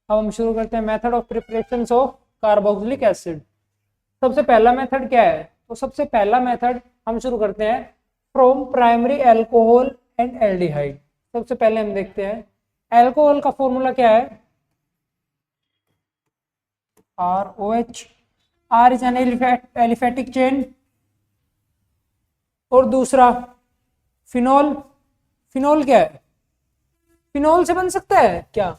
अब हम शुरू करते हैं method of preparation of carboxylic acid. सबसे पहला मेथड क्या है? तो सबसे पहला मेथड हम शुरू करते हैं from primary alcohol and aldehyde. सबसे पहले हम देखते हैं अल्कोहल का फॉर्मूला क्या है, ROH। R is an aliphatic chain. और दूसरा फिनोल। फिनोल क्या है? फिनोल से बन सकता है क्या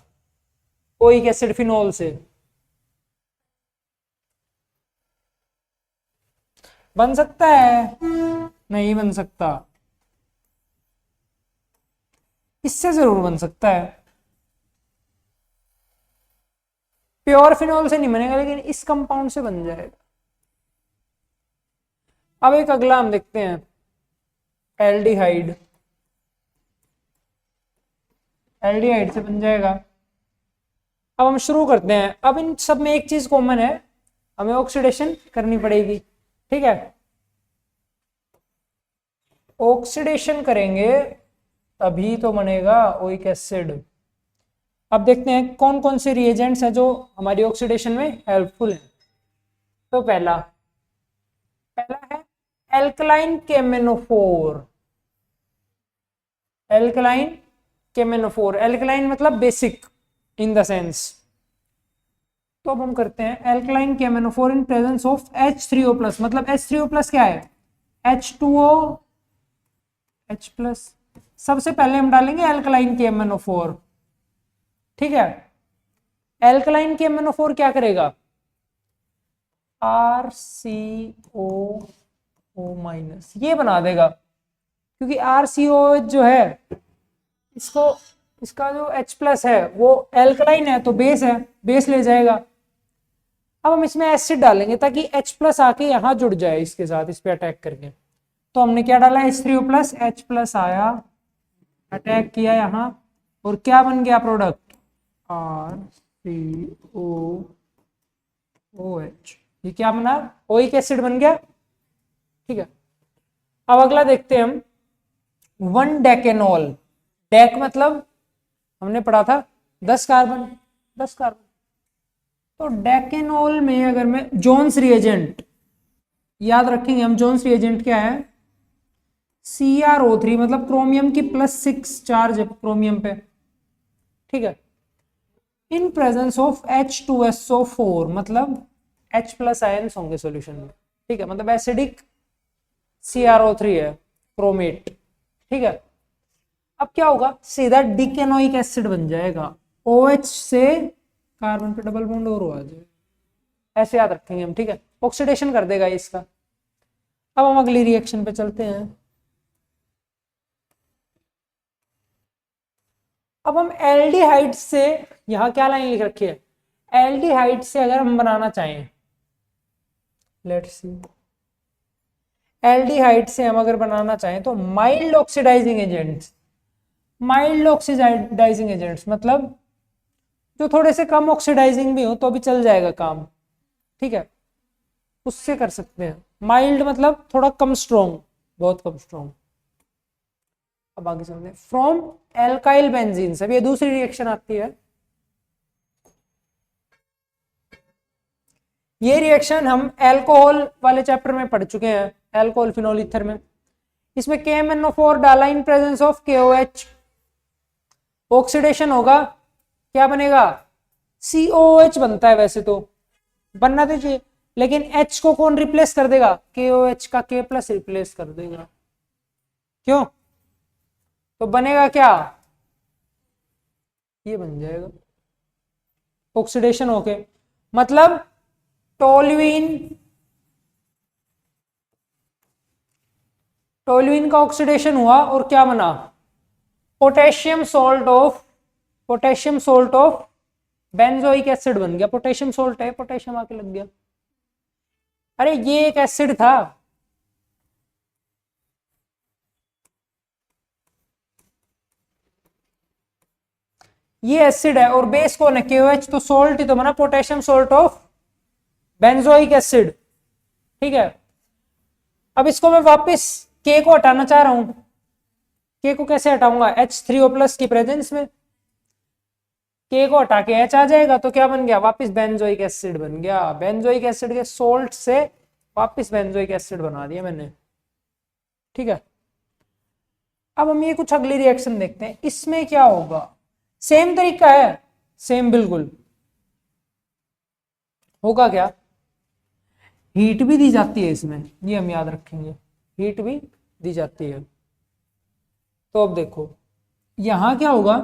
ओइक एसिड? फिनोल से बन सकता है? नहीं बन सकता। इससे जरूर बन सकता है। प्योर फिनोल से नहीं बनेगा, लेकिन इस कंपाउंड से बन जाएगा। अब एक अगला हम देखते हैं एल्डिहाइड। एल्डिहाइड से बन जाएगा। अब हम शुरू करते हैं। अब इन सब में एक चीज कॉमन है, हमें ऑक्सीडेशन करनी पड़ेगी। ठीक है, ऑक्सीडेशन करेंगे तभी तो बनेगा ओइक एसिड। अब देखते हैं कौन कौन से रिएजेंट्स हैं जो हमारी ऑक्सीडेशन में हेल्पफुल हैं। तो पहला है alkaline K M N O four. Alkaline K M N O four, alkaline मतलब बेसिक इन द सेंस। तो अब हम करते हैं alkaline K M N O four in presence of H3O+। मतलब H3O+ क्या है? H2O H+। सबसे पहले हम डालेंगे एल्कलाइन KMnO4। ठीक है, एल्कलाइन KMnO4 क्या करेगा? RCOO- ये बना देगा, क्योंकि RCOH जो है इसको, इसका जो H+ है वो एल्कलाइन है तो बेस है, बेस ले जाएगा। अब हम इसमें एसिड डालेंगे ताकि H+ आके यहां जुड़ जाए इसके साथ, इस पे अटैक करके। तो हमने क्या डाला? H3O+, H+ आया, अटैक किया यहां, और क्या बन गया प्रोडक्ट? RCOOH। ये क्या बना? ओइक एसिड बन गया। ठीक है, अब अगला देखते हैं हम 1-डेकेनॉल। डेक मतलब हमने पढ़ा था 10 कार्बन, 10 कार्बन। तो डेकेनॉल में अगर मैं जोन्स रिएजेंट याद रखेंगे हम, जोन्स रिएजेंट क्या है? CrO3, मतलब क्रोमियम की +6 चार्ज है क्रोमियम पे। ठीक है, इन प्रेजेंस ऑफ H2SO4, मतलब H+ आयंस होंगे सॉल्यूशन में। ठीक है, मतलब एसिडिक CrO3 है, क्रोमेट। ठीक है, अब क्या होगा? सीधा डिकेनोइक एसिड बन जाएगा। OH से कार्बन पे डबल बॉन्ड और आ जाएगा। ऐसे याद रखेंगे हम। ठीक है, ऑक्सीडेशन कर देगा इसका। अब हम अगली रिएक्शन पे चलते हैं। अब हम एल्डिहाइड से, यहां क्या लाइन लिख रखी है? एल्डिहाइड से अगर हम बनाना चाहें, लेट्स सी, एल्डिहाइड से हम अगर बनाना चाहें तो mild oxidizing agents, mild oxidizing agents मतलब जो थोड़े से कम ऑक्सीडाइजिंग भी हो तो भी चल जाएगा काम। ठीक है, उससे कर सकते हैं। माइल्ड मतलब थोड़ा कम स्ट्रॉन्ग, बहुत कम स्ट्रॉन्ग। अब आगे चलते हैं फ्रॉम एल्काइल बेंजीन से। अब ये दूसरी रिएक्शन आती है। ये रिएक्शन हम अल्कोहल वाले चैप्टर में पढ़ चुके हैं, अल्कोहल फिनोल ईथर में। इसमें KMnO4 डाला इन प्रेजेंस ऑफ KOH। ऑक्सीडेशन होगा, क्या बनेगा? COOH बनता है वैसे तो, बनना दीजिए, लेकिन H को कौन रिप्लेस कर देगा? KOH का K+ रिप्लेस कर देगा। क्यों? तो बनेगा क्या? ये बन जाएगा ऑक्सीडेशन होके, मतलब टोल्यूइन, टोल्यूइन का ऑक्सीडेशन हुआ और क्या बना? Potassium salt of, potassium salt of benzoic acid बन गया। पोटेशियम सोल्ट है, पोटेशियम आके लग गया। अरे ये एक एसिड था, ये एसिड है और बेस कौन है? KOH। तो सोल्ट ही तो बना, potassium salt of benzoic acid. ठीक है, अब इसको मैं वापस K को हटाना चाह रहा हूं। K को कैसे हटाऊंगा? H3O+ की प्रेजेंस में। के को हटा के एच आ जाएगा, तो क्या बन गया, वापस बेंजोइक एसिड बन गया। बेंजोइक एसिड के सोल्ट से वापस बेंजोइक एसिड बना दिया मैंने। ठीक है, अब हम ये कुछ अगली रिएक्शन देखते हैं, इसमें क्या होगा। सेम तरीका है, सेम बिल्कुल। होगा क्या, हीट भी दी जाती है इसमें, ये हम याद रखेंगे, हीट भी दी जाती है। तो अब देखो यहां क्या होगा,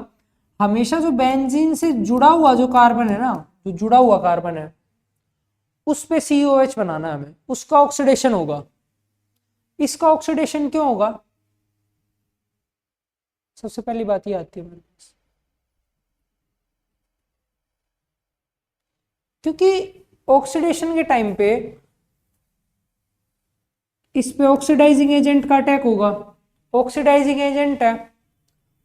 हमेशा जो बेंजीन से जुड़ा हुआ जो कार्बन है ना, जो जुड़ा हुआ कार्बन है, उस पे COH बनाना है हमें, उसका ऑक्सीडेशन होगा। इसका ऑक्सीडेशन क्यों होगा, सबसे पहली बात ये आती है मेरे पास, क्योंकि ऑक्सीडेशन के टाइम पे इस पे ऑक्सीडाइजिंग एजेंट का अटैक होगा। ऑक्सीडाइजिंग एजेंट है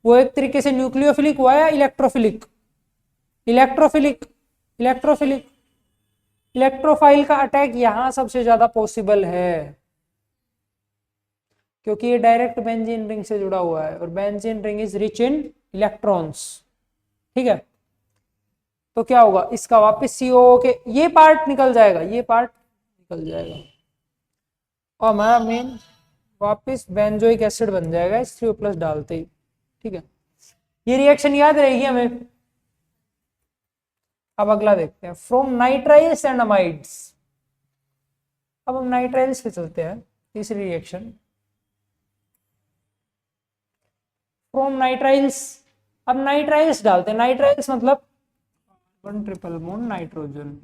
वो एक तरीके से न्यूक्लियोफिलिक हुआ या इलेक्ट्रोफिलिक, इलेक्ट्रोफिलिक, इलेक्ट्रोफिलिक, इलेक्ट्रोफाइल का अटैक यहां सबसे ज्यादा पॉसिबल है, क्योंकि ये डायरेक्ट बेंजीन रिंग से जुड़ा हुआ है और benzene ring is rich in electrons. ठीक है, तो क्या होगा, इसका वापस CO के ये पार्ट निकल जाएगा, ये पार्ट निकल जाएगा और हमारा मेन वापस बेंजोइक एसिड बन जाएगा इस H3O+ डालते ही। ठीक है, ये रिएक्शन याद रहेगी हमें। अब अगला देखते हैं, फ्रॉम नाइट्राइल्स एंड अमाइड्स। अब हम नाइट्राइल्स पे चलते हैं, तीसरी रिएक्शन फ्रॉम नाइट्राइल्स। अब नाइट्राइल्स डालते हैं, नाइट्राइल्स मतलब 1 ट्रिपल बॉन्ड नाइट्रोजन,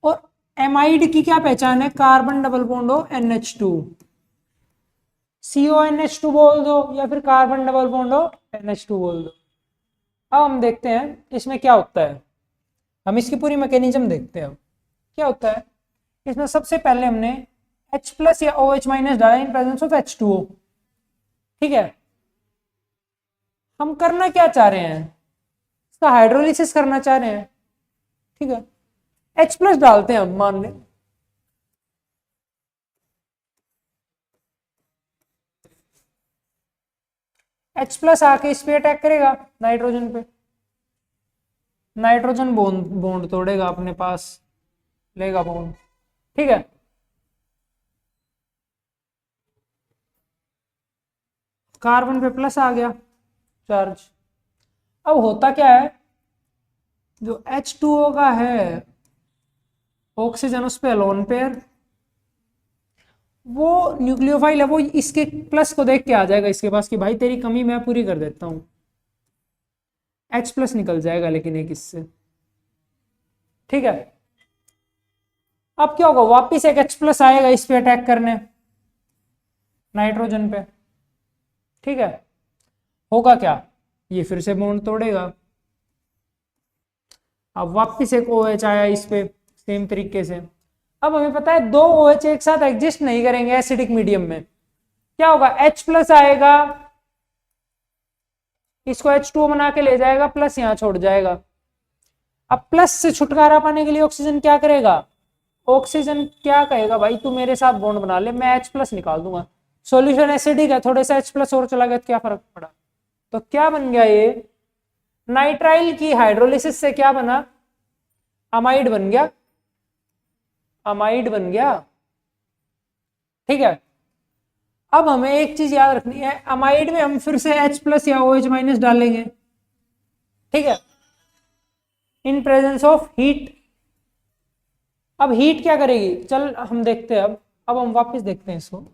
और एमाइड की क्या पहचान है, कार्बन डबल बॉन्ड हो NH2, CONH2 बोल दो या फिर कार्बन डबल बॉन्ड हो NH2 बोल दो। अब हम देखते हैं इसमें क्या होता है, हम इसकी पूरी मैकेनिज्म देखते हैं। क्या होता है इसमें, सबसे पहले हमने H+ या OH- डाला इन प्रेजेंस ऑफ H2O। ठीक है, हम करना क्या चाह रहे हैं, इसका हाइड्रोलिसिस करना चाह रहे हैं। ठीक है, H+ डालते हैं हम, मान लें H+ आके इस पे अटैक करेगा, नाइट्रोजन पे, नाइट्रोजन बॉन्ड बॉन्ड तोड़ेगा, अपने पास लेगा बॉन्ड। ठीक है, कार्बन पे प्लस आ गया चार्ज। अब होता क्या है, जो H2O का है ऑक्सीजन, उस पे लोन पेयर, वो न्यूक्लियोफाइल है, वो इसके प्लस को देख के आ जाएगा इसके पास कि भाई तेरी कमी मैं पूरी कर देता हूं। H+ निकल जाएगा लेकिन एक इससे। ठीक है, अब क्या होगा, वापिस एक H+ आएगा इस पे अटैक करने, नाइट्रोजन पे। ठीक है, होगा क्या, ये फिर से बॉन्ड तोड़ेगा, अब वापिस एक OH आया इस पे सेम तरीके से। अब हमें पता है दो OH एक साथ एग्जिस्ट नहीं करेंगे एसिडिक मीडियम में, क्या होगा, H+ आएगा, इसको H2O बना के ले जाएगा, प्लस यहां छोड़ जाएगा। अब प्लस से छुटकारा पाने के लिए ऑक्सीजन क्या करेगा, ऑक्सीजन क्या कहेगा, भाई तू मेरे साथ बॉन्ड बना ले, मैं H+ निकाल दूंगा। सॉल्यूशन एसिडिक है, थोड़े सा H+ और चला गया तो क्या फर्क पड़ा। तो क्या बन गया, ये नाइट्राइल की हाइड्रोलिसिस से क्या बना, अमाइड बन गया, अमाइड बन गया। ठीक है, अब हमें एक चीज याद रखनी है, अमाइड में हम फिर से H+ या OH- डालेंगे। ठीक है, इन प्रेजेंस ऑफ हीट। अब हीट क्या करेगी, चल हम देखते हैं। अब हम वापस देखते हैं इसको,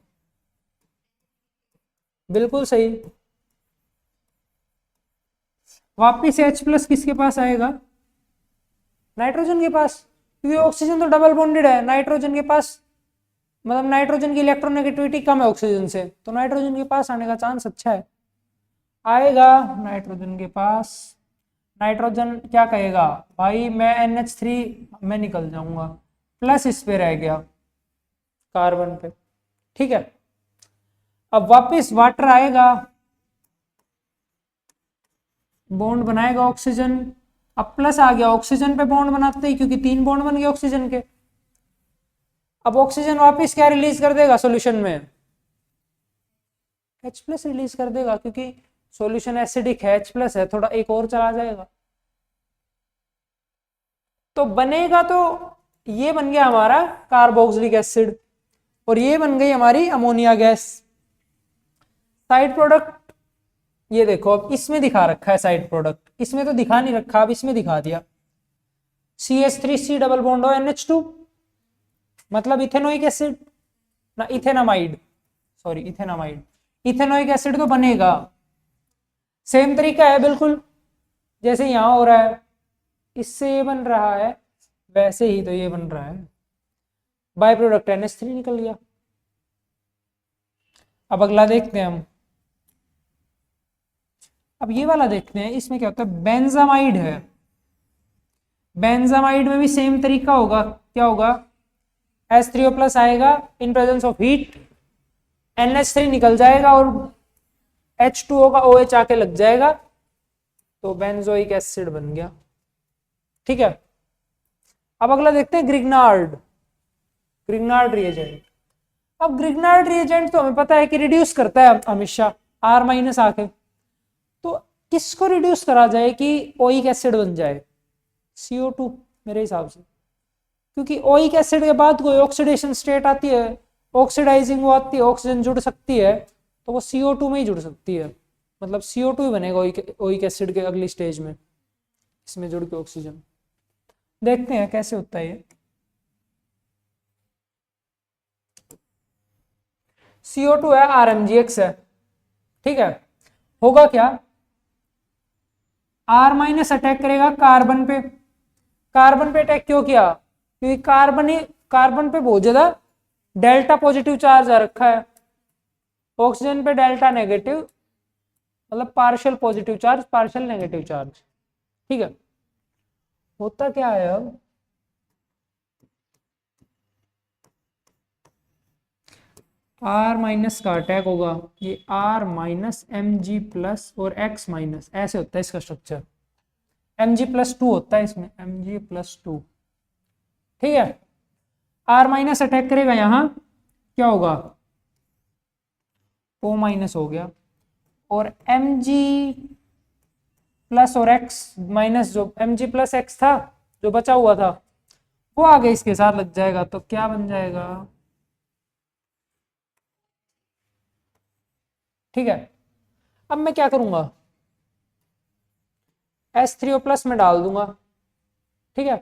बिल्कुल सही, वापस H+ किसके पास आएगा, नाइट्रोजन के पास, क्योंकि ऑक्सीजन तो डबल बॉन्डेड है, नाइट्रोजन के पास मतलब नाइट्रोजन की इलेक्ट्रोनेगेटिविटी कम है ऑक्सीजन से, तो नाइट्रोजन के पास आने का चांस अच्छा है, आएगा नाइट्रोजन के पास। नाइट्रोजन क्या कहेगा, भाई मैं NH3 में निकल जाऊंगा, प्लस इस पे रह गया कार्बन पे। ठीक है, अब वापस वाटर आएगा, बॉन्ड बनाएगा ऑक्सीजन, अब प्लस आ गया, ऑक्सीजन पे बॉन्ड बनाते ही, क्योंकि 3 बॉन्ड बन गए ऑक्सीजन के। अब ऑक्सीजन वापस क्या रिलीज कर देगा सॉल्यूशन में, H+ रिलीज कर देगा, क्योंकि सॉल्यूशन एसिडिक है, H+ है, थोड़ा एक और चला जाएगा। तो बनेगा तो ये बन गया हमारा कार्बोक्सिलिक एसिड और ये बन गई हमारी अमोनिया गैस। साइड प्रोडक्ट ये देखो, अब इसमें दिखा रखा है साइड प्रोडक्ट, इसमें तो दिखा नहीं रखा, अब इसमें दिखा दिया। CH3C डबल बॉन्ड हो NH2 मतलब इथेनोइक एसिड ना, ethanamide, sorry ethanamide, ethanoic acid तो बनेगा। सेम तरीका है बिल्कुल, जैसे यहां हो रहा है, इससे ये बन रहा है, वैसे ही तो ये बन रहा है, बाय प्रोडक्ट NH3 निकल गया। अब अगला देखते हैं हम, अब ये वाला देखते हैं, इसमें क्या होता है, बेंजामाइड है। बेंजामाइड में भी सेम तरीका होगा, क्या होगा, H3O प्लस आएगा, इन प्रेजेंस ऑफ हीट NH3 निकल जाएगा और H2O का OH आके लग जाएगा, तो बेंजोइक एसिड बन गया। ठीक है, अब अगला देखते हैं ग्रिग्नार्ड, ग्रिग्नार्ड रिएजेंट। अब ग्रिग्नार्ड रिएजेंट तो हमें पता है कि रिड्यूस करता है हमेशा R माइनस आके, तो किसको रिड्यूस करा जाए कि ओइक एसिड बन जाए, CO2 मेरे हिसाब से, क्योंकि ओइक एसिड के बाद कोई ऑक्सीडेशन स्टेट आती है, ऑक्सीडाइजिंग वो आती है, ऑक्सीजन जुड़ सकती है, तो वो CO2 में ही जुड़ सकती है, मतलब CO2 ही बनेगा ओइक एसिड के अगली स्टेज में, इसमें जुड़ के ऑक्सीजन। देखते हैं कैसे होता है ये। CO2 है, RMgX है, ठीक है, होगा क्या, R माइनस अटैक करेगा कार्बन पे। कार्बन पे अटैक क्यों किया, क्योंकि कार्बन पे बहुत ज्यादा डेल्टा पॉजिटिव चार्ज आ रखा है, ऑक्सीजन पे डेल्टा नेगेटिव, मतलब partial positive charge partial negative charge. ठीक है, होता क्या है अब, R माइनस का अटैक होगा, ये R माइनस Mg प्लस और X माइनस, ऐसे होता है इसका स्ट्रक्चर, Mg+2 होता है इसमें, Mg+2। ठीक है, R माइनस अटैक करेगा, यहां क्या होगा, O माइनस हो गया, और Mg प्लस और X माइनस, जो Mg प्लस X था जो बचा हुआ था, वो आगे इसके साथ लग जाएगा, तो क्या बन जाएगा। ठीक है, अब मैं क्या करूंगा, H3O प्लस में डाल दूंगा। ठीक है,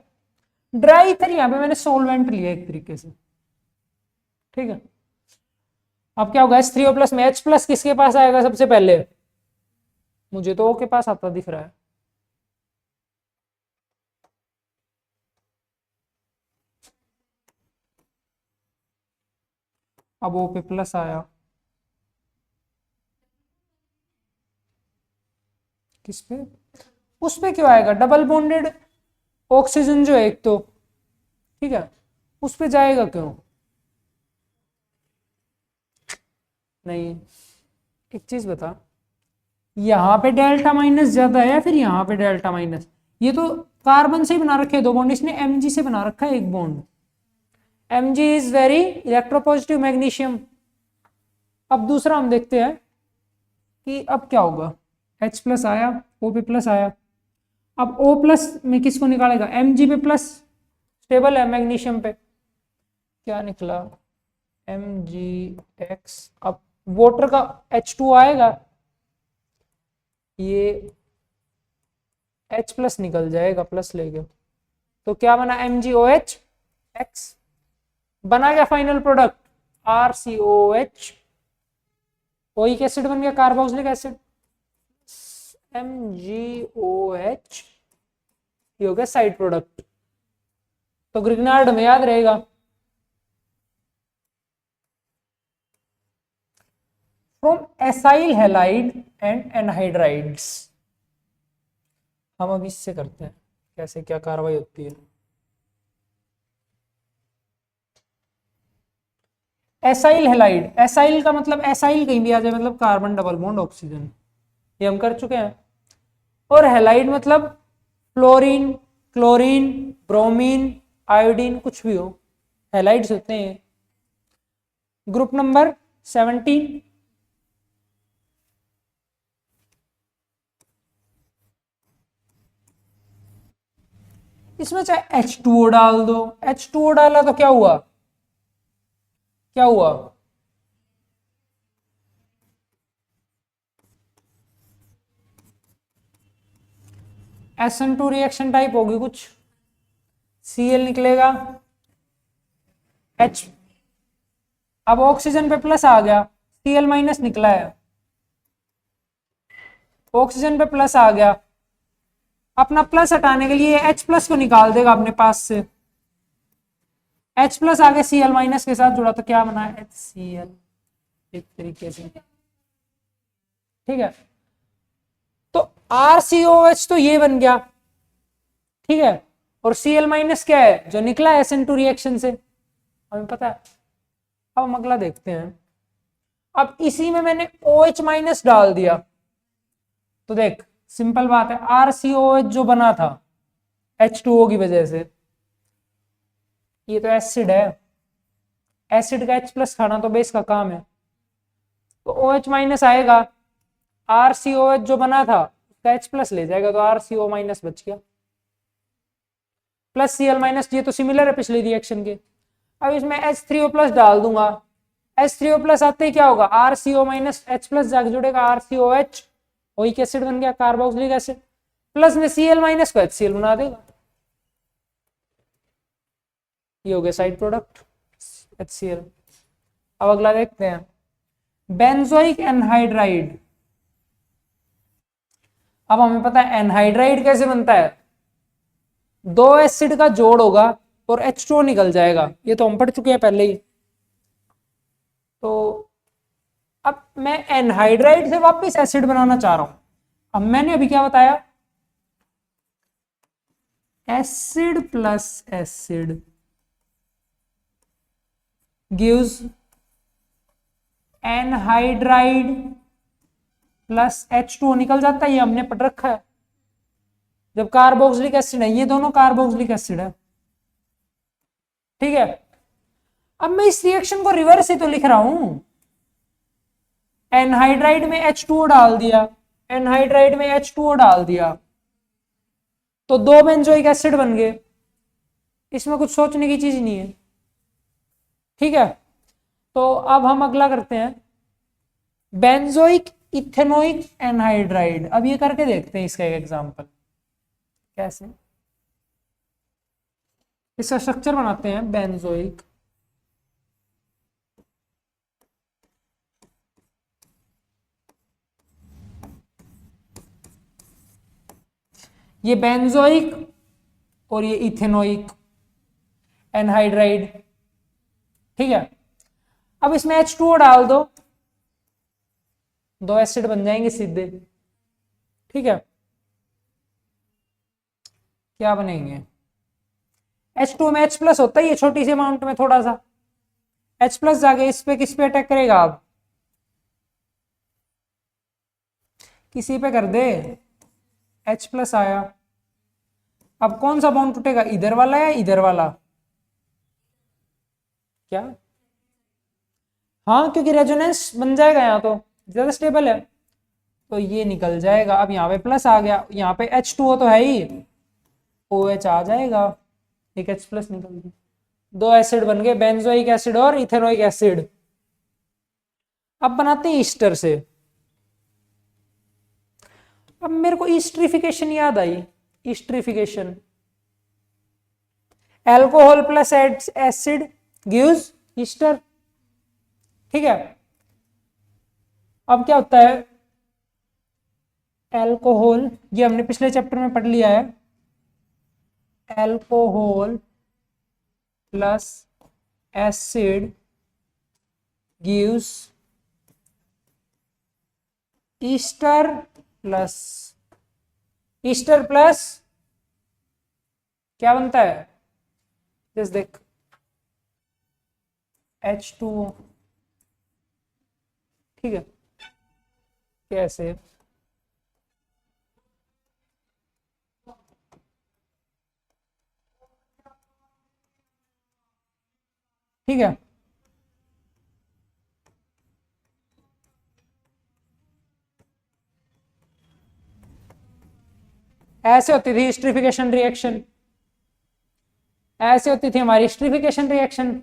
ड्राई ईथर यहां पे मैंने सोलवेंट लिया एक तरीके से। ठीक है, अब क्या होगा, H3O प्लस में H प्लस किसके पास आएगा सबसे पहले, मुझे तो O के पास आता दिख रहा है, अब O पे प्लस आया, किस पे, उस पे क्यों आएगा, डबल बॉन्डेड ऑक्सीजन जो है एक तो, ठीक है, उस पे जाएगा क्यों, नहीं, एक चीज बता, यहाँ पे डेल्टा माइनस ज्यादा है या फिर यहाँ पे डेल्टा माइनस, ये तो कार्बन से ही बना रखे हैं दो बॉन्ड, इसने Mg से बना रखा है एक bond, Mg is very electropositive magnesium. अब दूसरा हम देखते हैं कि अब क्या होगा, H प्लस आया, O पे प्लस आया, अब O प्लस में किसको निकालेगा, Mg पे प्लस, स्टेबल है मैग्नीशियम पे, क्या निकला, MgX, अब वाटर का H2 आएगा, ये H प्लस निकल जाएगा प्लस लेके, तो क्या बना, MgOH X, बना गया final product RCOH, oic acid बन गया, कार्बोक्सिलिक एसिड, MgOH, ये हो गया साइड प्रोडक्ट। तो ग्रिग्नार्ड में याद रहेगा, from acyl halide and anhydrides. हम अब इससे करते हैं कैसे क्या कार्रवाई होती है। एसाइल हैलाइड, एसाइल का मतलब एसाइल कहीं भी आ जाए, मतलब कार्बन डबल बॉन्ड ऑक्सीजन, ये हम कर चुके हैं। और हैलाइड मतलब फ्लोरीन, क्लोरीन, ब्रोमीन, आयोडीन, कुछ भी हो, हैलाइड्स होते हैं। ग्रुप नंबर 17, इसमें चाहे H2O डाल दो, H2O डाला तो क्या हुआ, क्या हुआ, SN2 रिएक्शन टाइप होगी कुछ, Cl निकलेगा, H, अब ऑक्सीजन पे प्लस आ गया, Cl माइनस निकला है, ऑक्सीजन पे प्लस आ गया, अपना प्लस हटाने के लिए H प्लस को निकाल देगा अपने पास से, H प्लस आगे Cl माइनस के साथ जुड़ा तो क्या बना है HCl, एक तरीके से, ठीक है। तो RCOH तो ये बन गया, ठीक है, और Cl माइनस क्या है, जो निकला SN2 रिएक्शन से, हमें पता है। अब हम अगला देखते हैं, अब इसी में मैंने OH माइनस डाल दिया, तो देख सिंपल बात है, RCOH जो बना था H2O की वजह से, ये तो एसिड है, एसिड का H प्लस खाना तो बेस का काम है, तो OH माइनस आएगा, RCOH जो बना था उसका H प्लस ले जाएगा, तो RCO माइनस बच गया, प्लस Cl माइनस, ये तो सिमिलर है पिछले रिएक्शन के। अब इसमें H3O प्लस डाल दूंगा, H3O प्लस आते ही क्या होगा, RCO माइनस H प्लस जाके जुड़ेगा RCOH, ओइक एसिड बन गया, कार्बोक्सिलिक एसिड, प्लस में Cl माइनस को HCl बना देगा, ये हो गया साइड प्रोडक्ट HCl। अब अगला देखते हैं, बेंजोइक एनहाइड्राइड। अब हमें पता है एनहाइड्राइड कैसे बनता है, दो एसिड का जोड़ होगा और H2O निकल जाएगा, ये तो हम पढ़ चुके हैं पहले ही। तो अब मैं एनहाइड्राइड से वापस एसिड बनाना चाह रहा हूं, अब मैंने अभी क्या बताया, acid plus acid gives anhydride plus H2O निकल जाता है, ये हमने पढ़ रखा है, जब कार्बोक्सिलिक एसिड है, ये दोनों कार्बोक्सिलिक एसिड है, ठीक है। अब मैं इस रिएक्शन को रिवर्स ही तो लिख रहा हूं, एनहाइड्राइड में H2O डाल दिया, एनहाइड्राइड में H2O डाल दिया, तो दो बेंजोइक एसिड बन गए, इसमें कुछ सोचने की चीज नहीं है, ठीक है। तो अब हम अगला करते हैं, बेंजोइक इथेनोइक एनहाइड्राइड। अब ये करके देखते हैं इसका एक एग्जांपल, कैसे इसका स्ट्रक्चर बनाते हैं, बेंजोइक ये बेंजोइक और ये इथेनोइक एनहाइड्राइड, ठीक है। अब इसमें H2O डाल दो, दो एसिड बन जाएंगे सीधे, ठीक है। क्या बनेंगे, H2O में H प्लस होता ही है छोटी सी अमाउंट में, थोड़ा सा H प्लस जाके इस पे किस पे अटैक करेगा, अब किसी पे कर दे, H प्लस आया, अब कौन सा बॉन्ड टूटेगा, इधर वाला या इधर वाला, क्या, हाँ क्योंकि रेजोनेंस बन जाएगा, यहाँ तो ज्यादा स्टेबल है, तो ये निकल जाएगा। अब यहाँ पे प्लस आ गया, यहाँ पे H2O तो है ही, OH आ जाएगा, एक H प्लस निकल गया, दो एसिड बन गए, बेंजोइक एसिड और इथेनोइक एसिड। अब बनाते हैं ईस्टर से, अब मेरे को ईस्ट्रिफिकेशन याद आई, esterification, alcohol plus acid gives ester, ठीक है। अब क्या होता है, एल्कोहल, ये हमने पिछले चैप्टर में पढ़ लिया है, alcohol plus acid gives Easter plus, Easter plus क्या बनता है, जस्ट देख H2O, ठीक है। कैसे, ठीक है, ऐसे होती थी स्ट्रिफिकेशन रिएक्शन, ऐसे होती थी हमारी स्ट्रीफिकेशन रिएक्शन।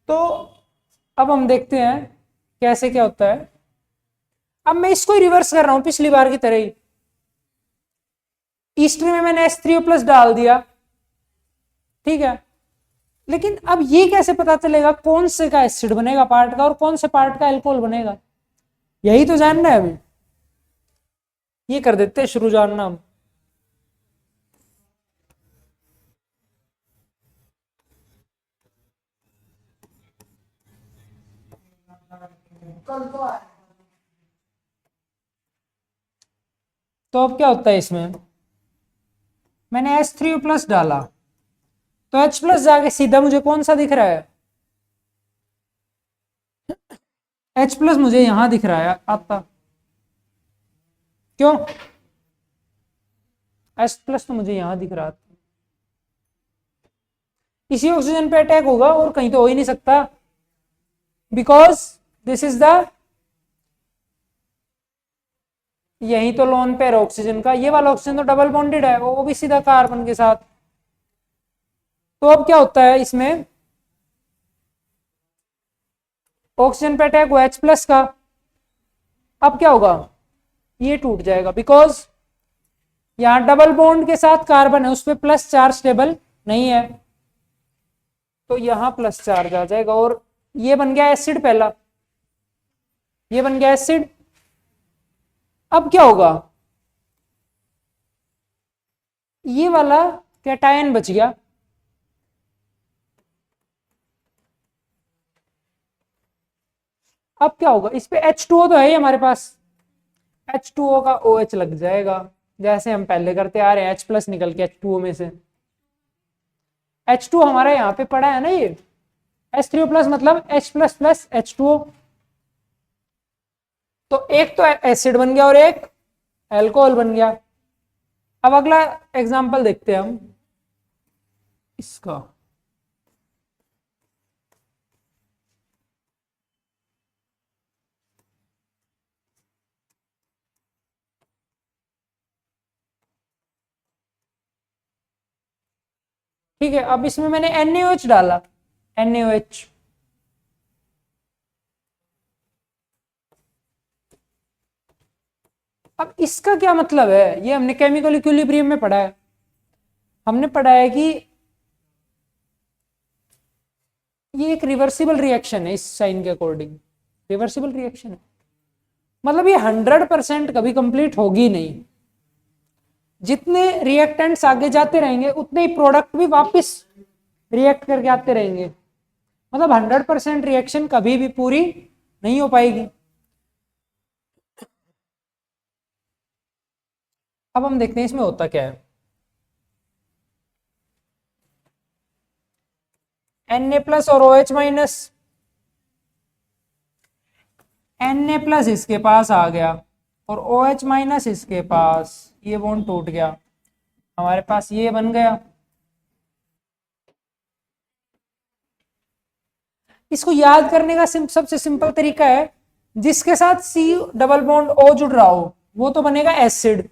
तो अब हम देखते हैं कैसे क्या होता है। अब मैं इसको रिवर्स कर रहा हूं पिछली बार की तरह ही। ईस्टर में मैंने H3O+ डाल दिया, ठीक है, लेकिन अब ये कैसे पता चलेगा कौन से का एसिड बनेगा पार्ट का और कौन से पार्ट का अल्कोहल बनेगा, यही तो जानना है अभी। ये कर देते हैं शुरू जानना हम। तो अब क्या होता है इसमें, मैंने H3O+ डाला तो H+ जाके सीधा मुझे कौन सा दिख रहा है, H+ मुझे यहां दिख रहा है आपका, क्यों, H+ तो मुझे यहां दिख रहा था। इसी ऑक्सीजन पे अटैक होगा और कहीं तो हो ही नहीं सकता, बिकॉज दिस इज द, यही तो लोन पेयर ऑक्सीजन का, ये वाला ऑक्सीजन तो डबल बॉन्डेड है, वो भी सीधा कार्बन के साथ। तो अब क्या होता है इसमें, ऑक्सीजन पे अटैक हुआ H+ का, अब क्या होगा, ये टूट जाएगा, बिकॉज यहां डबल बॉन्ड के साथ कार्बन है, उस पर प्लस चार्ज स्टेबल नहीं है, तो यहां प्लस चार्ज आ जाएगा और ये बन गया एसिड पहला, ये बन गया एसिड। अब क्या होगा, ये वाला कैटायन बच गया, अब क्या होगा, इस पे H2O तो है ही हमारे पास, H2O का OH लग जाएगा, जैसे हम पहले करते आ रहे हैं, H+ निकल के H2O में से, H2 हमारा यहाँ पे पड़ा है ना, ये H3O+ मतलब H++ H2O, तो एक तो एसिड बन गया और एक अल्कोहल बन गया। अब अगला एग्जांपल देखते हैं हम इसका, ठीक है। अब इसमें मैंने NaOH डाला, NaOH, अब इसका क्या मतलब है, ये हमने केमिकल इक्विलिब्रियम में पढ़ा है, हमने पढ़ा है कि ये एक रिवर्सिबल रिएक्शन है, इस साइन के अकॉर्डिंग रिवर्सिबल रिएक्शन है, मतलब ये 100% कभी कंप्लीट होगी नहीं, जितने रिएक्टेंट्स आगे जाते रहेंगे उतने ही प्रोडक्ट भी वापस रिएक्ट करके आते रहेंगे, मतलब 100% रिएक्शन कभी भी पूरी नहीं हो पाएगी। अब हम देखते हैं इसमें होता क्या है, Na+ और OH-, Na+ इसके पास आ गया और OH- इसके पास, ये बॉन्ड टूट गया, हमारे पास ये बन गया। इसको याद करने का सबसे सिंपल तरीका है, जिसके साथ C डबल बॉन्ड O जुड़ रहा हो वो तो बनेगा एसिड,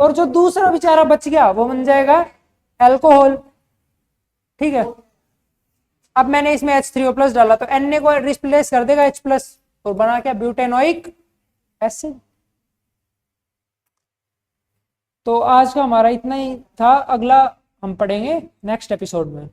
और जो दूसरा बेचारा बच गया वो बन जाएगा अल्कोहल, ठीक है। अब मैंने इसमें H3O+ डाला तो Na को रिप्लेस कर देगा H+ और बना क्या, ब्यूटेनोइक एसिड। तो आज का हमारा इतना ही था, अगला हम पढ़ेंगे नेक्स्ट एपिसोड में।